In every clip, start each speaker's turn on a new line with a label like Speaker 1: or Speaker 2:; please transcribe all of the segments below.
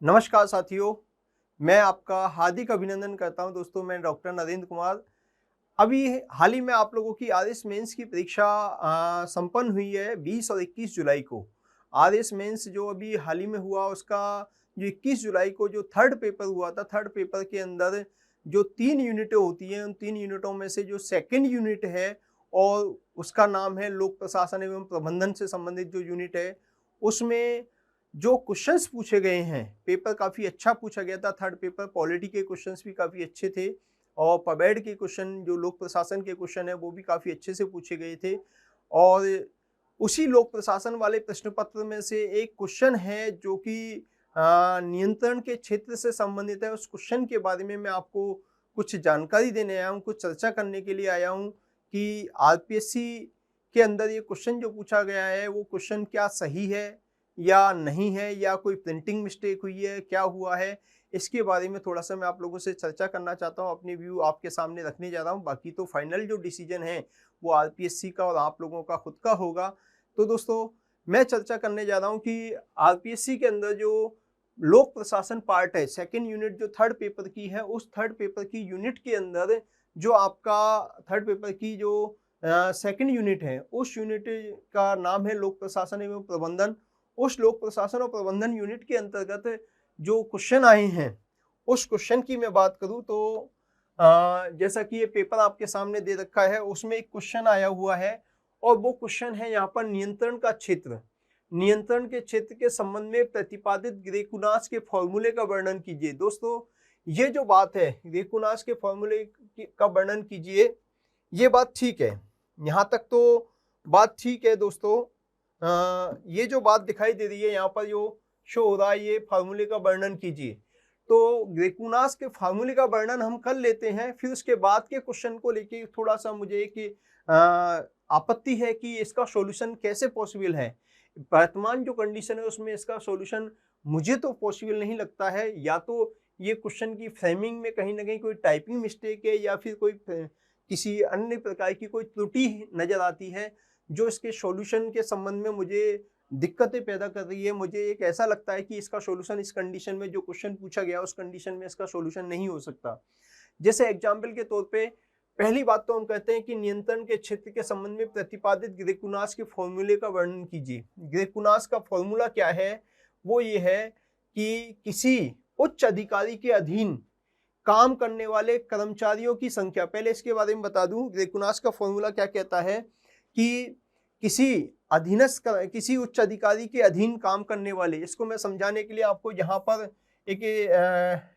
Speaker 1: नमस्कार साथियों, मैं आपका हार्दिक अभिनंदन करता हूं। दोस्तों, मैं डॉक्टर नरेंद्र कुमार। अभी हाल ही में आप लोगों की आरएस मेंस की परीक्षा संपन्न हुई है 20 और 21 जुलाई को। आरएस मेंस जो अभी हाल ही में हुआ, उसका जो 21 जुलाई को जो थर्ड पेपर हुआ था, थर्ड पेपर के अंदर जो 3 यूनिटें होती हैं, उन 3 यूनिटों में से जो सेकंड यूनिट है और उसका नाम है लोक प्रशासन एवं प्रबंधन से संबंधित जो यूनिट है, उसमें जो क्वेश्चंस पूछे गए हैं, पेपर काफ़ी अच्छा पूछा गया था। थर्ड पेपर पॉलिटी के क्वेश्चंस भी काफ़ी अच्छे थे और पबैड के क्वेश्चन, जो लोक प्रशासन के क्वेश्चन है, वो भी काफ़ी अच्छे से पूछे गए थे। और उसी लोक प्रशासन वाले प्रश्न पत्र में से एक क्वेश्चन है जो कि नियंत्रण के क्षेत्र से संबंधित है। उस क्वेश्चन के बारे में मैं आपको कुछ जानकारी देने आया हूँ, कुछ चर्चा करने के लिए आया हूँ कि आरपीएससी के अंदर ये क्वेश्चन जो पूछा गया है, वो क्वेश्चन क्या सही है या नहीं है, या कोई प्रिंटिंग मिस्टेक हुई है, क्या हुआ है, इसके बारे में थोड़ा सा मैं आप लोगों से चर्चा करना चाहता हूँ। अपनी व्यू आपके सामने रखने जा रहा हूँ। बाकी तो फाइनल जो डिसीजन है वो आरपीएससी का और आप लोगों का खुद का होगा। तो दोस्तों, मैं चर्चा करने जा रहा हूँ कि आरपीएससी के अंदर जो लोक प्रशासन पार्ट है, सेकेंड यूनिट जो थर्ड पेपर की है, उस थर्ड पेपर की यूनिट के अंदर जो आपका थर्ड पेपर की जो सेकेंड यूनिट है, उस यूनिट का नाम है लोक प्रशासन एवं प्रबंधन। उस लोक प्रशासन और प्रबंधन यूनिट के अंतर्गत जो क्वेश्चन आए हैं, उस क्वेश्चन की मैं बात करूं तो जैसा कि ये पेपर आपके सामने दे रखा है, उसमें एक क्वेश्चन आया हुआ है और वो क्वेश्चन है यहाँ पर नियंत्रण का क्षेत्र। नियंत्रण के क्षेत्र के संबंध में प्रतिपादित ग्रेकुनास के फॉर्मूले का वर्णन कीजिए। दोस्तों, ये जो बात है, ग्रेकुनास के फॉर्मूले का वर्णन कीजिए, ये बात ठीक है। यहाँ तक तो बात ठीक है दोस्तों। ये जो बात दिखाई दे रही है यहाँ पर, जो शो हो रहा है, ये फार्मूले का वर्णन कीजिए। तो ग्रेकुनास के फार्मूले का वर्णन हम कर लेते हैं, फिर उसके बाद के क्वेश्चन को लेके थोड़ा सा मुझे एक आपत्ति है कि इसका सॉल्यूशन कैसे पॉसिबल है। वर्तमान जो कंडीशन है उसमें इसका सॉल्यूशन मुझे तो पॉसिबल नहीं लगता है। या तो ये क्वेश्चन की फ्रेमिंग में कहीं ना कहीं कोई टाइपिंग मिस्टेक है, या फिर कोई किसी अन्य प्रकार की कोई त्रुटि नजर आती है जो इसके सॉल्यूशन के संबंध में मुझे दिक्कतें पैदा कर रही है। मुझे एक ऐसा लगता है कि इसका सॉल्यूशन इस कंडीशन में, जो क्वेश्चन पूछा गया उस कंडीशन में इसका सॉल्यूशन नहीं हो सकता। जैसे एग्जाम्पल के तौर पे, पहली बात तो हम कहते हैं कि नियंत्रण के क्षेत्र के संबंध में प्रतिपादित ग्रेकुनास के फॉर्मूले का वर्णन कीजिए। ग्रेकुनास का फॉर्मूला क्या है? वो ये है कि किसी उच्च अधिकारी के अधीन काम करने वाले कर्मचारियों की संख्या, पहले इसके बारे में बता दूं, ग्रेकुनास का फॉर्मूला क्या कहता है कि किसी अधीनस्थ, किसी उच्च अधिकारी के अधीन काम करने वाले, इसको मैं समझाने के लिए आपको यहाँ पर एक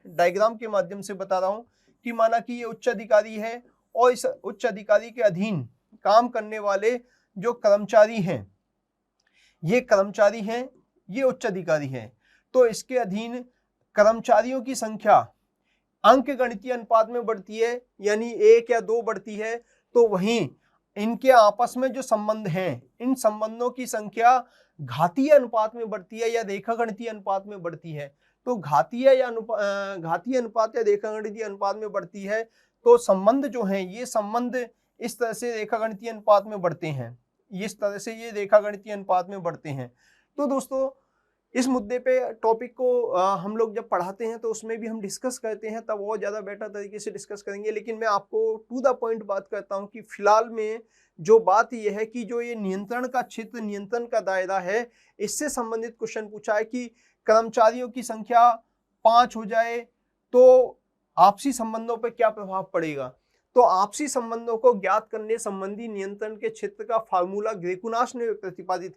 Speaker 1: डायग्राम के माध्यम से बता रहा हूँ कि माना कि ये उच्च अधिकारी है और इस उच्च अधिकारी के अधीन काम करने वाले जो कर्मचारी हैं, ये कर्मचारी हैं, ये उच्च अधिकारी हैं। तो इसके अधीन कर्मचारियों की संख्या अंक गणितीय अनुपात में बढ़ती है, यानी 1 या 2 बढ़ती है, तो वहीं इनके आपस में जो संबंध हैं, इन संबंधों की संख्या घातीय अनुपात में बढ़ती है या रेखा गणितीय अनुपात में बढ़ती है। तो घातीय अनुपात या रेखा गणितीय अनुपात में बढ़ती है, तो संबंध जो हैं, ये संबंध इस तरह से रेखा गणितीय अनुपात में बढ़ते हैं, इस तरह से ये रेखा गणितीय अनुपात में बढ़ते हैं। तो दोस्तों, इस मुद्दे पे टॉपिक को हम लोग जब पढ़ाते हैं तो उसमें भी हम डिस्कस करते हैं, तब और ज़्यादा बेटर तरीके से डिस्कस करेंगे। लेकिन मैं आपको टू द पॉइंट बात करता हूं कि फिलहाल में जो बात यह है कि जो ये नियंत्रण का क्षेत्र, नियंत्रण का दायरा है, इससे संबंधित क्वेश्चन पूछा है कि कर्मचारियों की संख्या 5 हो जाए तो आपसी संबंधों पर क्या प्रभाव पड़ेगा। तो आपसी संबंधों को ज्ञात करने संबंधी नियंत्रण के क्षेत्र का फार्मूला ग्रेकुनास ने प्रतिपादित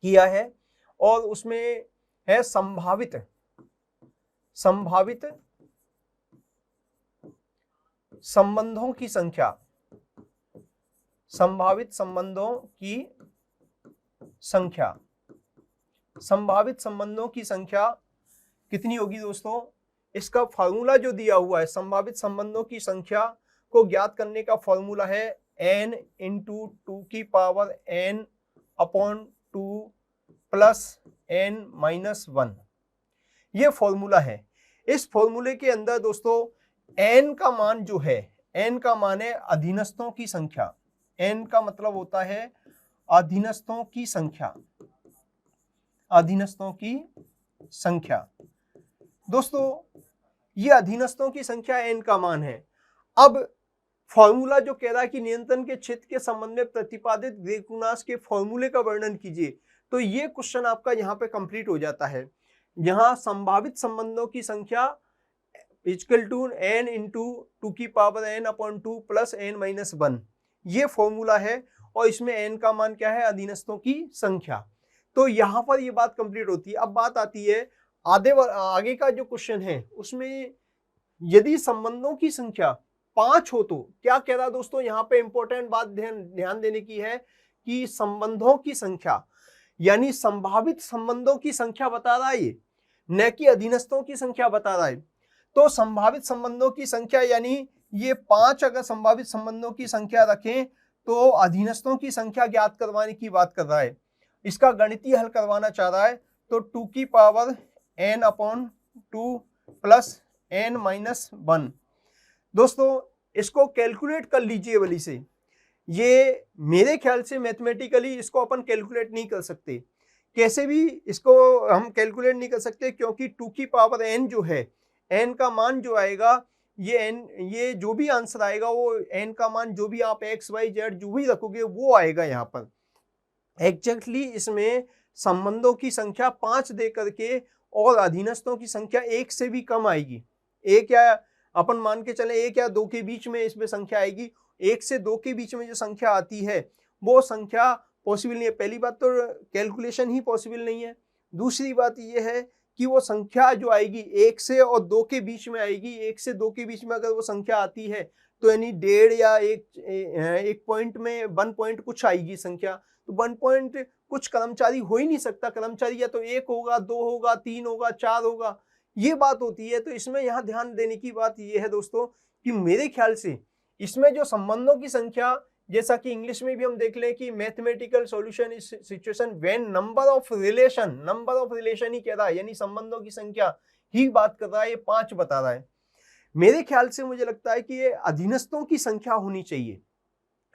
Speaker 1: किया है, और उसमें है संभावित संबंधों की संख्या। संभावित संबंधों की संख्या, संभावित संबंधों की संख्या कितनी होगी दोस्तों? इसका फॉर्मूला जो दिया हुआ है, संभावित संबंधों की संख्या को ज्ञात करने का फॉर्मूला है n इंटू 2 की power n upon 2 plus n minus 1, ये फॉर्मूला है। इस फॉर्मूले के अंदर दोस्तों n का मान जो है, n का मान है अधीनस्थों की संख्या। n का मतलब होता है अधीनस्थों की संख्या, अधीनस्थों की संख्या। दोस्तों ये अधीनस्थों की संख्या n का मान है। अब फॉर्मूला जो कह रहा है कि नियंत्रण के क्षेत्र के संबंध में प्रतिपादित ग्रेकुनास के फॉर्मूले का वर्णन कीजिए, तो ये क्वेश्चन आपका यहाँ पे कंप्लीट हो जाता है। यहाँ संभावित संबंधों की संख्या इक्वल टू n इंटू 2 की power n upon 2 plus n minus 1, ये फॉर्मूला है और इसमें n का मान क्या है, अधीनस्थों की संख्या। तो यहाँ पर ये बात कंप्लीट होती है। अब बात आती है आगे का जो क्वेश्चन है उसमें यदि संबंधों की संख्या 5 हो तो क्या कह रहा दोस्तों, यहाँ पे इंपॉर्टेंट बात ध्यान देने की है कि संबंधों की संख्या यानी संभावित संबंधों की संख्या बता रहा है ये, न कि अधीनस्थों की संख्या बता रहा है। तो संभावित संबंधों की संख्या यानी ये 5 अगर संभावित संबंधों की संख्या रखें तो अधीनस्थों की संख्या ज्ञात करवाने की बात कर रहा है। इसका गणितीय हल करवाना चाह रहा है, तो 2 की power n upon 2 plus n minus 1। दोस्तों इसको कैलकुलेट कर लीजिए वाली से, ये मेरे ख्याल से मैथमेटिकली इसको अपन कैलकुलेट नहीं कर सकते, कैसे भी इसको हम कैलकुलेट नहीं कर सकते, क्योंकि 2 की पावर n जो है, n का मान जो आएगा ये जो भी आंसर आएगा वो n का मान जो भी आप x y z जो भी रखोगे वो आएगा। यहाँ पर एग्जैक्टली इसमें संबंधों की संख्या 5 दे करके और अधीनस्थों की संख्या 1 से भी कम आएगी। 1 या अपन मान के चले 1 या 2 के बीच में इसमें संख्या आएगी। 1 से 2 के बीच में जो संख्या आती है वो संख्या पॉसिबल नहीं है। पहली बात तो कैलकुलेशन ही पॉसिबल नहीं है। दूसरी बात ये है कि वो संख्या जो आएगी 1 से और 2 के बीच में आएगी। 1 से 2 के बीच में अगर वो संख्या आती है तो यानी 1.5 या एक पॉइंट में 1 पॉइंट कुछ आएगी संख्या, तो 1 पॉइंट कुछ कर्मचारी हो ही नहीं सकता। कर्मचारी या तो 1 होगा, 2 होगा, 3 होगा, 4 होगा, ये बात होती है। तो इसमें यहाँ ध्यान देने की बात ये है दोस्तों कि मेरे ख्याल से इसमें जो संबंधों की संख्या, जैसा कि इंग्लिश में भी हम देख लें कि मैथमेटिकल सॉल्यूशन इस situation when number of relation ही कह रहा है, यानी संबंधों की संख्या ही बात कर रहा है। ये 5 बता रहा है। मेरे ख्याल से मुझे लगता है कि ये अधीनस्थों की संख्या होनी चाहिए।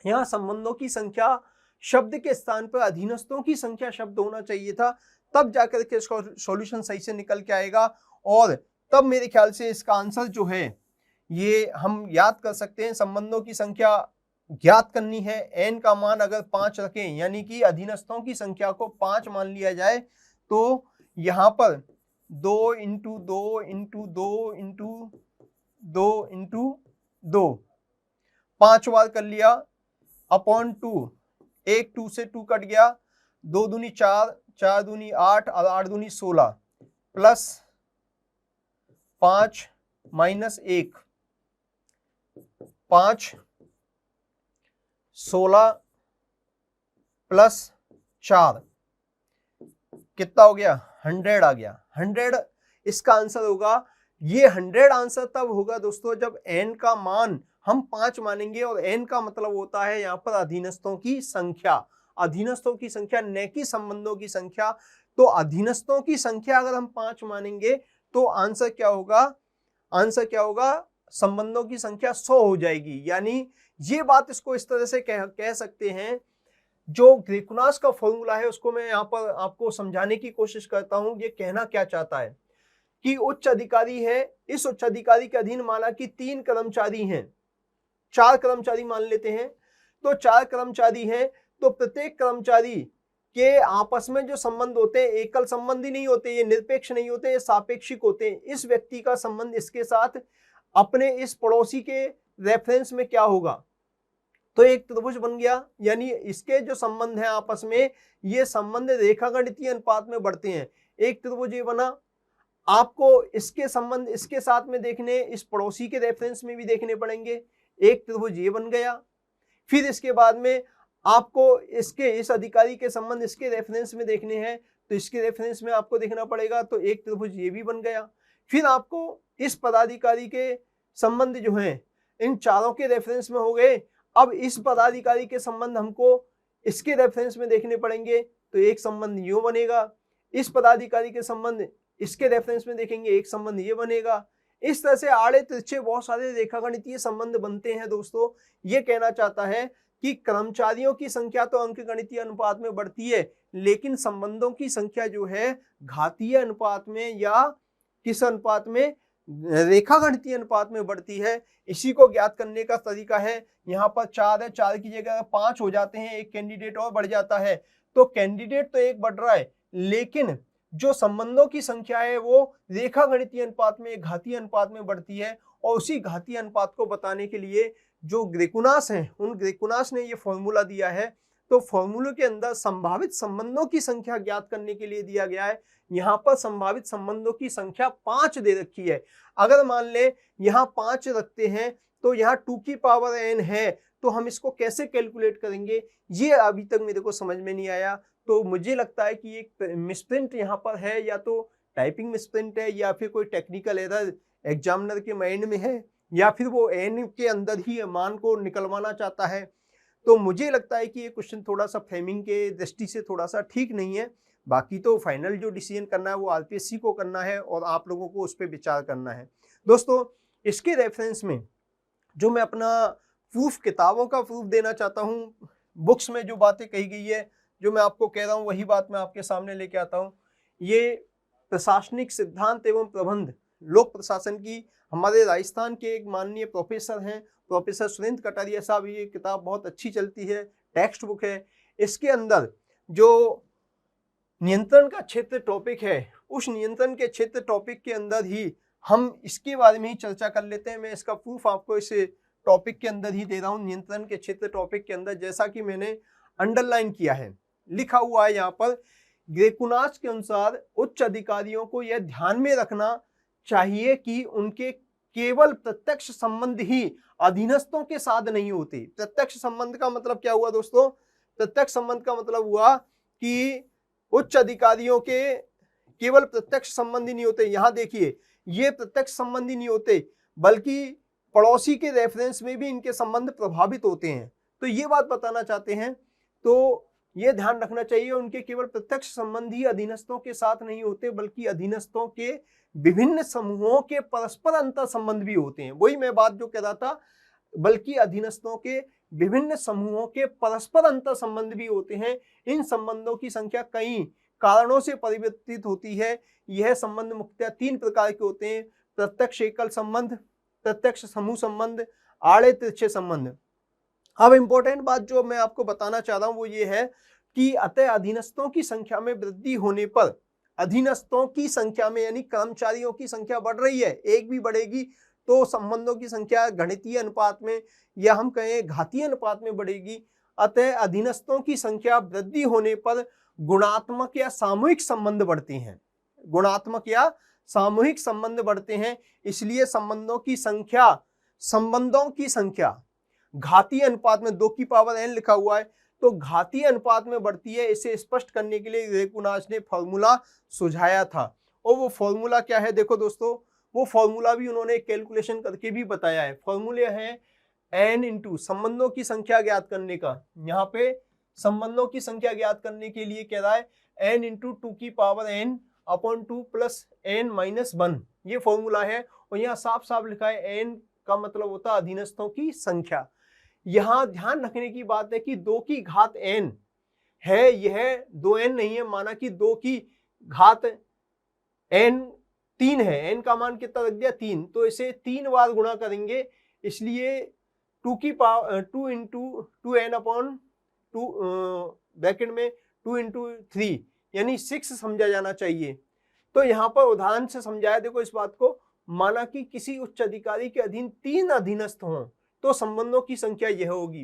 Speaker 1: यहाँ संबंधों की संख्या शब्द के स्थान पर अधीनस्थों की संख्या शब्द होना चाहिए था, तब जाकर के इसका सॉल्यूशन सही से निकल के आएगा और तब मेरे ख्याल से इसका आंसर जो है ये हम याद कर सकते हैं। संबंधों की संख्या ज्ञात करनी है, n का मान अगर 5 रखें यानी कि अधीनस्थों की संख्या को 5 मान लिया जाए तो यहाँ पर 2 इंटू 2 इंटू 2 इंटू 2 इंटू 2 5 बार कर लिया अपॉन 2, 1 2 से 2 कट गया, 2 दूनी 4, 4 दूनी 8 और 8 दूनी 16 प्लस 5 माइनस 1, 5 16 प्लस 4 कितना हो गया, 100 आ गया। 100 इसका आंसर होगा। ये 100 आंसर तब होगा दोस्तों जब n का मान हम 5 मानेंगे और n का मतलब होता है यहाँ पर अधीनस्थों की संख्या, अधीनस्थों की संख्या न कि संबंधों की संख्या। तो अधीनस्थों की संख्या अगर हम 5 मानेंगे तो आंसर क्या होगा, आंसर क्या होगा, संबंधों की संख्या 100 हो जाएगी। यानी ये बात इसको इस तरह से कह सकते हैं। जो ग्रेकुनास का फॉर्मूला है उसको मैं यहाँ पर आपको समझाने की कोशिश करता हूँ। ये कहना क्या चाहता है कि उच्च अधिकारी है, इस उच्च अधिकारी के अधीन माना कि 3 कर्मचारी हैं, 4 कर्मचारी मान लेते हैं। तो 4 कर्मचारी हैं तो प्रत्येक कर्मचारी के आपस में जो संबंध होते हैं एकल संबंधी नहीं होते, ये निरपेक्ष नहीं होते, ये सापेक्षिक होते हैं। इस व्यक्ति का संबंध इसके साथ अपने इस पड़ोसी के रेफरेंस में क्या होगा, तो एक त्रिभुज बन गया। यानी इसके जो संबंध है आपस में, ये संबंध रेखागणितीय अनुपात में बढ़ते हैं। एक त्रिभुज ये बना, आपको इसके संबंध इसके साथ में देखने, इस पड़ोसी के रेफरेंस में भी देखने पड़ेंगे। एक त्रिभुज ये बन गया। फिर इसके बाद में आपको इस अधिकारी के संबंध इसके रेफरेंस में देखने हैं, तो इसके रेफरेंस में आपको देखना पड़ेगा, तो एक त्रिभुज ये भी बन गया। फिर आपको इस पदाधिकारी के संबंध जो हैं इन चारों के रेफरेंस में हो गए। अब इस पदाधिकारी के संबंध हमको इसके रेफरेंस में देखने पड़ेंगे, तो एक संबंध यूं बनेगा। इस पदाधिकारी के संबंध इसके रेफरेंस में देखेंगे, एक संबंध ये बनेगा। इस तरह से आड़े तिरछे बहुत सारे रेखागणितीय संबंध बनते हैं। दोस्तों ये कहना चाहता है कि कर्मचारियों की संख्या तो अंकगणितीय अनुपात में बढ़ती है, लेकिन संबंधों की संख्या जो है घातीय अनुपात में या किस अनुपात में, रेखा गणितीय अनुपात में बढ़ती है। इसी को ज्ञात करने का तरीका है, यहाँ पर 4 है, 4 की जगह 5 हो जाते हैं, एक कैंडिडेट और बढ़ जाता है। तो कैंडिडेट तो एक बढ़ रहा है, लेकिन जो संबंधों की संख्या है वो रेखा गणितीय अनुपात में, एक घातीय अनुपात में बढ़ती है। और उसी घातीय अनुपात को बताने के लिए जो ग्रेकुनास हैं, उन ग्रेकुनास ने ये फॉर्मूला दिया है। तो फॉर्मूले के अंदर संभावित संबंधों की संख्या ज्ञात करने के लिए दिया गया है। यहाँ पर संभावित संबंधों की संख्या 5 दे रखी है। अगर मान ले यहाँ 5 रखते हैं तो यहाँ 2 की पावर n है, तो हम इसको कैसे कैलकुलेट करेंगे, ये अभी तक मेरे को समझ में नहीं आया। तो मुझे लगता है कि एक मिसप्रिंट यहाँ पर है, या तो टाइपिंग मिसप्रिंट है, या फिर कोई टेक्निकल एरर एग्जामिनर के माइंड में है, या फिर वो n के अंदर ही मान को निकलवाना चाहता है। तो मुझे लगता है कि ये क्वेश्चन थोड़ा सा फ्रेमिंग के दृष्टि से थोड़ा सा ठीक नहीं है। बाकी तो फाइनल जो डिसीजन करना है वो आरपीएससी को करना है और आप लोगों को उस पर विचार करना है। दोस्तों, इसके रेफरेंस में जो मैं अपना प्रूफ, किताबों का प्रूफ देना चाहता हूँ, बुक्स में जो बातें कही गई है, जो मैं आपको कह रहा हूँ वही बात मैं आपके सामने लेके आता हूँ। ये प्रशासनिक सिद्धांत एवं प्रबंध, लोक प्रशासन की, हमारे राजस्थान के एक माननीय प्रोफेसर हैं, प्रोफेसर सुरेंद्र कटारिया साहब, ये किताब बहुत अच्छी चलती है, टेक्स्ट बुक है। इसके अंदर जो नियंत्रण का क्षेत्र टॉपिक है, उस नियंत्रण के क्षेत्र टॉपिक के अंदर ही हम इसके बारे में ही चर्चा कर लेते हैं। मैं इसका प्रूफ आपको इस टॉपिक के अंदर ही दे रहा हूँ, नियंत्रण के क्षेत्र टॉपिक के अंदर, जैसा कि मैंने अंडरलाइन किया है, लिखा हुआ है यहाँ पर। ग्रेकुनास के अनुसार उच्च अधिकारियों को यह ध्यान में रखना चाहिए कि उनके केवल प्रत्यक्ष संबंध ही अधीनस्थों के साथ नहीं होते। प्रत्यक्ष संबंध का मतलब क्या हुआ दोस्तों? प्रत्यक्ष संबंध का मतलब हुआ कि उच्च अधिकारियों के केवल प्रत्यक्ष संबंधी नहीं होते। यहाँ देखिए, ये प्रत्यक्ष संबंधी नहीं होते, बल्कि पड़ोसी के रेफरेंस में भी इनके संबंध प्रभावित होते हैं। तो ये बात बताना चाहते हैं। तो ये ध्यान रखना चाहिए, उनके केवल प्रत्यक्ष संबंधी अधीनस्थों के साथ नहीं होते, बल्कि अधीनस्थों के विभिन्न समूहों के परस्पर अंतर संबंध भी होते हैं। वही मैं बात जो कह रहा था, बल्कि अधीनस्थों के विभिन्न समूहों के परस्पर अंतर संबंध भी होते हैं। इन संबंधों की संख्या कई कारणों से परिवर्तित होती है। यह संबंध मुख्यतः 3 प्रकार के होते हैं: प्रत्यक्ष एकल संबंध, प्रत्यक्ष समूह संबंध, आड़े तिरछे संबंध। अब इंपॉर्टेंट बात जो मैं आपको बताना चाह रहा हूं वो ये है कि अतः अधीनस्थों की संख्या में वृद्धि होने पर, अधीनस्थों की संख्या में यानी कर्मचारियों की संख्या बढ़ रही है, एक भी बढ़ेगी तो संबंधों की संख्या गणितीय अनुपात में या हम कहें घातीय अनुपात में बढ़ेगी। अतः अधीनस्थों की संख्या वृद्धि होने पर गुणात्मक या सामूहिक संबंध बढ़ते हैं, गुणात्मक या सामूहिक संबंध बढ़ते हैं। इसलिए संबंधों की संख्या घातीय अनुपात में 2 की पावर n लिखा हुआ है, तो घातीय अनुपात में बढ़ती है। इसे स्पष्ट करने के लिए ग्रेकुनास ने फॉर्मूला सुझाया था, और वो फॉर्मूला क्या है देखो दोस्तों, वो फॉर्मूला भी उन्होंने कैलकुलेशन करके भी बताया है। फॉर्मूले है n इंटू संबंधों की संख्या ज्ञात करने का। यहाँ पे संबंधों की संख्या ज्ञात करने के लिए कह रहा है n इंटू 2 की power n upon 2 plus n minus 1, ये फॉर्मूला है। और यहाँ साफ साफ लिखा है n का मतलब होता है अधीनस्थों की संख्या। यहाँ ध्यान रखने की बात है कि 2 की घात n है, यह 2n नहीं है। माना कि 2 की घात n 3 है, n का मान कितना रख दिया 3, तो इसे 3 बार गुणा करेंगे। इसलिए 2 की power 2 into 2n upon 2 bracket में 2 इंटू 3 यानी 6 समझा जाना चाहिए। तो यहाँ पर उदाहरण से समझाया देखो इस बात को। माना कि किसी उच्च अधिकारी के अधीन 3 अधीनस्थ हों तो संबंधों की संख्या यह होगी।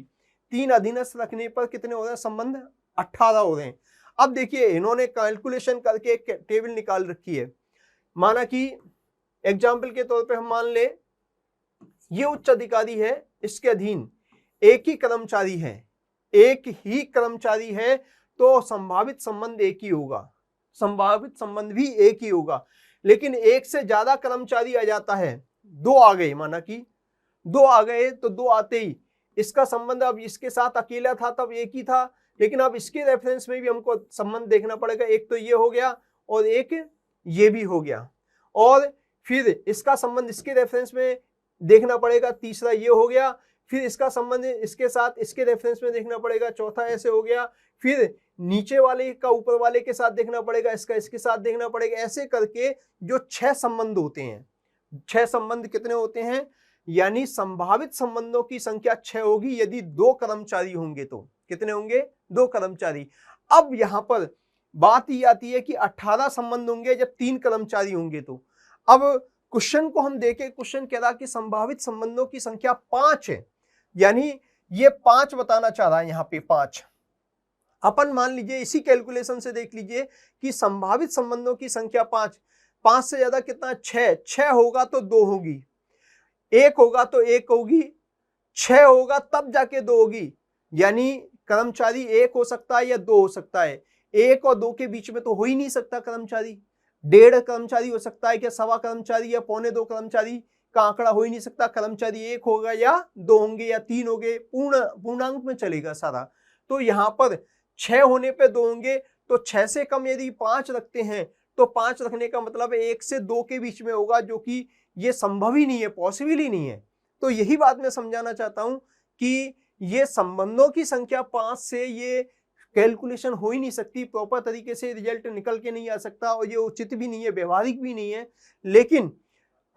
Speaker 1: 3 अधीनस्थ रखने पर कितने हो रहे हैं संबंध? 18 हो रहे हैं। अब देखिए इन्होंने कैलकुलेशन करके एक टेबल निकाल रखी है। माना कि एग्जाम्पल के तौर पे हम मान ले ये उच्च अधिकारी है, इसके अधीन एक ही कर्मचारी है, तो संभावित संबंध एक ही होगा, संभावित संबंध भी एक ही होगा। लेकिन एक से ज्यादा कर्मचारी आ जाता है, 2 आ गए, माना कि 2 आ गए, तो 2 आते ही इसका संबंध अब इसके साथ अकेला था तब एक ही था, लेकिन अब इसके रेफरेंस में भी हमको संबंध देखना पड़ेगा। एक तो ये हो गया और एक ये भी हो गया, और फिर इसका संबंध इसके रेफरेंस में देखना पड़ेगा, तीसरा ये हो गया, फिर इसका संबंध इसके साथ इसके रेफरेंस में देखना पड़ेगा, चौथा ऐसे हो गया, फिर नीचे वाले का ऊपर वाले के साथ देखना पड़ेगा, इसका इसके साथ देखना पड़ेगा। ऐसे करके जो 6 संबंध होते हैं, 6 संबंध कितने होते हैं, यानी संभावित संबंधों की संख्या 6 होगी यदि 2 कर्मचारी होंगे तो। कितने होंगे, 2 कर्मचारी। अब यहां पर बात ये आती है कि 18 संबंध होंगे जब 3 कर्मचारी होंगे तो। अब क्वेश्चन को हम देखें, क्वेश्चन कह रहा कि संभावित संबंधों की संख्या 5 है, यानी ये 5 बताना चाह रहा है यहां पे 5। अपन मान लीजिए इसी कैलकुलेशन से देख लीजिए कि संभावित संबंधों की संख्या 5, 5 से ज्यादा कितना, 6, 6 होगा तो 2 होगी, 1 होगा तो 1 होगी, 6 होगा तब जाके 2 होगी, यानी कर्मचारी 1 हो सकता है या 2 हो सकता है। 1 और 2 के बीच में तो हो ही नहीं सकता कर्मचारी। 1.5 कर्मचारी हो सकता है, क्या सवा कर्मचारी या 1.25 कर्मचारी का आंकड़ा हो ही नहीं सकता। कर्मचारी 1 होगा या 2 होंगे या 3 होंगे, पूर्णांक में चलेगा सारा। तो यहाँ पर 6 होने पे 2 होंगे, तो 6 से कम यदि 5 रखते हैं तो 5 रखने का मतलब 1 से 2 के बीच में होगा, जो कि ये संभव ही नहीं है, पॉसिबल ही नहीं है। तो यही बात मैं समझाना चाहता हूं कि ये संबंधों की संख्या 5 से ये कैलकुलेशन हो ही नहीं सकती, प्रॉपर तरीके से रिजल्ट निकल के नहीं आ सकता, और ये उचित भी नहीं है, व्यवहारिक भी नहीं है। लेकिन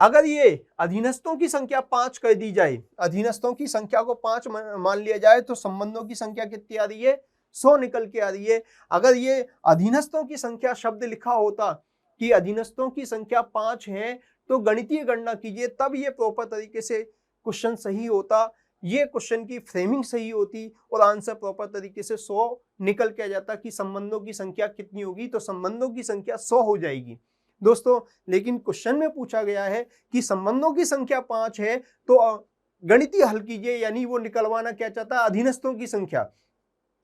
Speaker 1: अगर ये अधीनस्थों की संख्या 5 कर दी जाए, अधीनस्थों की संख्या को 5 मान लिया जाए, तो संबंधों की संख्या कितनी आ रही है, 100 निकल के आ रही है। अगर ये अधीनस्थों की संख्या शब्द लिखा होता कि अधीनस्थों की संख्या 5 है, तो गणितीय गणना कीजिए, तब ये प्रॉपर तरीके से क्वेश्चन सही होता, ये क्वेश्चन की फ्रेमिंग सही होती और आंसर प्रॉपर तरीके से 100 निकल के आ जाता कि संबंधों की संख्या कितनी होगी, तो संबंधों की संख्या 100 हो जाएगी दोस्तों। लेकिन क्वेश्चन में पूछा गया है कि संबंधों की संख्या 5 है, तो गणितीय हल कीजिए, यानी वो निकलवाना क्या चाहता है, अधीनस्थों की संख्या।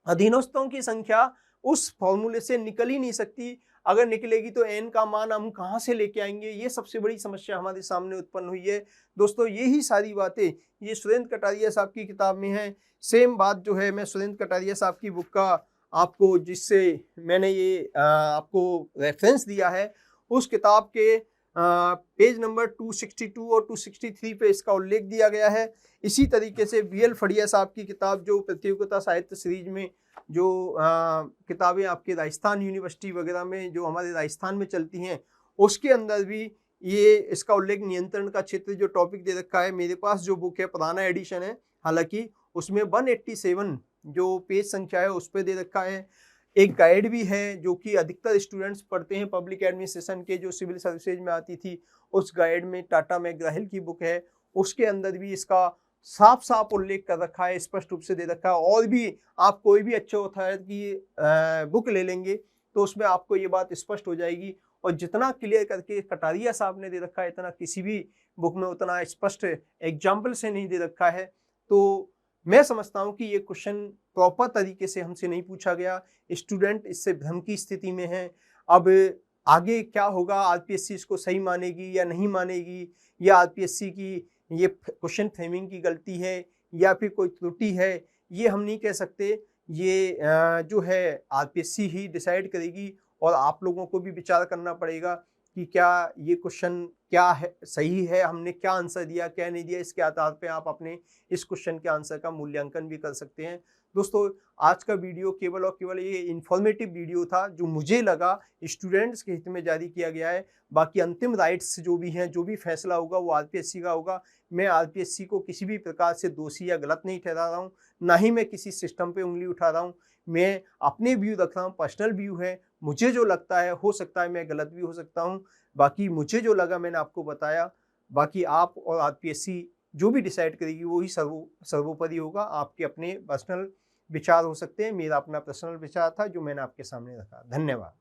Speaker 1: अधीनस्थों की संख्या उस फॉर्मूले से निकल ही नहीं सकती, अगर निकलेगी तो n का मान हम कहां से लेके आएंगे, ये सबसे बड़ी समस्या हमारे सामने उत्पन्न हुई है दोस्तों। यही सारी बातें ये सुरेंद्र कटारिया साहब की किताब में है। सेम बात जो है मैं सुरेंद्र कटारिया साहब की बुक का आपको, जिससे मैंने ये आपको रेफरेंस दिया है, उस किताब के पेज नंबर 262 और 263 पे इसका उल्लेख दिया गया है। इसी तरीके से BL फड़िया साहब की किताब, जो प्रतियोगिता साहित्य सीरीज में जो किताबें आपके राजस्थान यूनिवर्सिटी वगैरह में जो हमारे राजस्थान में चलती हैं, उसके अंदर भी ये इसका उल्लेख, नियंत्रण का क्षेत्र जो टॉपिक दे रखा है। मेरे पास जो बुक है पुराना एडिशन है, हालांकि उसमें 187 जो पेज संख्या है उस पर दे रखा है। एक गाइड भी है जो कि अधिकतर स्टूडेंट्स पढ़ते हैं पब्लिक एडमिनिस्ट्रेशन के, जो सिविल सर्विसेज में आती थी, उस गाइड में टाटा मैकग्राहिल की बुक है, उसके अंदर भी इसका साफ साफ उल्लेख कर रखा है, स्पष्ट रूप से दे रखा है। और भी आप कोई भी अच्छे ऑथर की बुक ले लेंगे तो उसमें आपको ये बात स्पष्ट हो जाएगी, और जितना क्लियर करके कटारिया साहब ने दे रखा है, इतना किसी भी बुक में उतना स्पष्ट एग्जाम्पल से नहीं दे रखा है। तो मैं समझता हूँ कि ये क्वेश्चन प्रॉपर तरीके से हमसे नहीं पूछा गया, स्टूडेंट इससे भ्रम की स्थिति में है। अब आगे क्या होगा, आरपीएससी इसको सही मानेगी या नहीं मानेगी, या आरपीएससी की ये क्वेश्चन फ्रेमिंग की गलती है या फिर कोई त्रुटि है, ये हम नहीं कह सकते। ये जो है आरपीएससी ही डिसाइड करेगी, और आप लोगों को भी विचार करना पड़ेगा कि क्या ये क्वेश्चन क्या है, सही है, हमने क्या आंसर दिया, क्या नहीं दिया। इसके आधार पे आप अपने इस क्वेश्चन के आंसर का मूल्यांकन भी कर सकते हैं। दोस्तों, आज का वीडियो केवल और केवल ये इन्फॉर्मेटिव वीडियो था, जो मुझे लगा स्टूडेंट्स के हित में जारी किया गया है। बाकी अंतिम राइट्स जो भी हैं, जो भी फैसला होगा वो आरपीएससी का होगा। मैं आरपीएससी को किसी भी प्रकार से दोषी या गलत नहीं ठहरा रहा हूँ, ना ही मैं किसी सिस्टम पे उंगली उठा रहा हूँ। मैं अपने व्यू रख रहा हूँ, पर्सनल व्यू है, मुझे जो लगता है, हो सकता है मैं गलत भी हो सकता हूँ। बाकी मुझे जो लगा मैंने आपको बताया। बाकी आप और आरपीएससी जो भी डिसाइड करेगी वो ही सर्वोपरि होगा। आपके अपने पर्सनल विचार हो सकते हैं, मेरा अपना पर्सनल विचार था जो मैंने आपके सामने रखा। धन्यवाद।